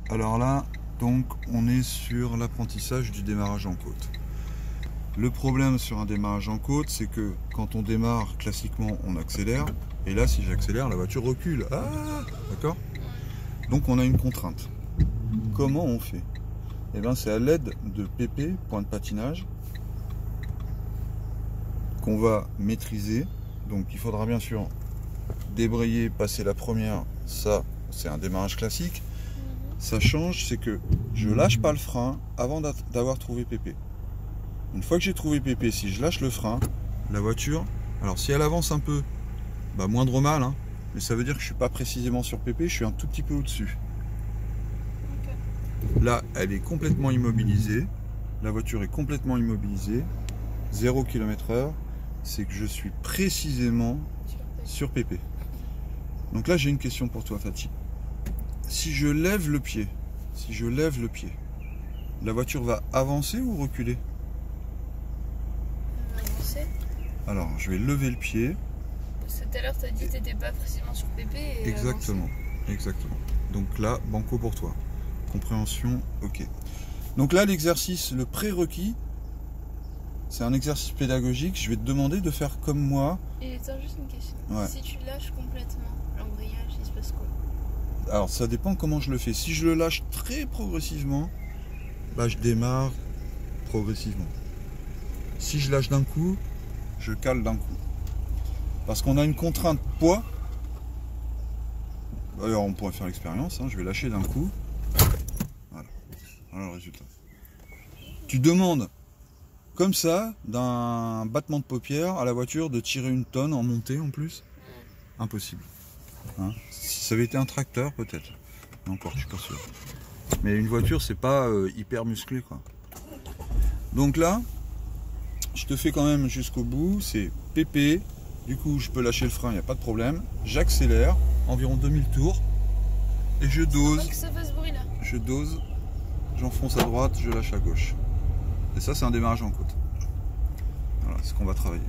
Alors là, donc on est sur l'apprentissage du démarrage en côte. Le problème sur un démarrage en côte, c'est que quand on démarre, classiquement, on accélère. Et là, si j'accélère, la voiture recule. Ah, d'accord? Donc on a une contrainte. Comment on fait? Eh bien, c'est à l'aide de PP, point de patinage, qu'on va maîtriser. Donc il faudra bien sûr débrayer, passer la première. Ça, c'est un démarrage classique. Ça change, c'est que je lâche pas le frein avant d'avoir trouvé PP. Une fois que j'ai trouvé PP, si je lâche le frein, la voiture, alors si elle avance un peu, bah moindre mal, hein, mais ça veut dire que je suis pas précisément sur PP, je suis un tout petit peu au-dessus. Là, elle est complètement immobilisée, la voiture est complètement immobilisée, 0 km/h, c'est que je suis précisément sur PP. Donc là, j'ai une question pour toi, Fatih. Si je lève le pied, la voiture va avancer ou reculer? Avancer. Alors, je vais lever le pied. Tout à l'heure, tu as dit que tu n'étais pas précisément sur PP. Et exactement, exactement. Donc là, banco pour toi. Compréhension, ok. Donc là, l'exercice, le prérequis, c'est un exercice pédagogique. Je vais te demander de faire comme moi. Et attends, juste une question. Ouais. Si tu lâches complètement l'embrayage, il se passe quoi? Alors, ça dépend comment je le fais. Si je le lâche très progressivement, bah, je démarre progressivement. Si je lâche d'un coup, je cale d'un coup. Parce qu'on a une contrainte poids. D'ailleurs, on pourrait faire l'expérience. Hein. Je vais lâcher d'un coup. Voilà. Voilà le résultat. Tu demandes, comme ça, d'un battement de paupières à la voiture de tirer une tonne en montée en plus. Impossible. Hein, si ça avait été un tracteur, peut-être. Encore, je suis pas sûr. Mais une voiture, c'est pas hyper musclé, quoi. Donc là, je te fais quand même jusqu'au bout. C'est PP. Du coup, je peux lâcher le frein, il n'y a pas de problème. J'accélère, environ 2000 tours. Et je dose. Que ça fasse bruit là. Je dose. J'enfonce à droite, je lâche à gauche. Et ça, c'est un démarrage en côte. Voilà, c'est ce qu'on va travailler.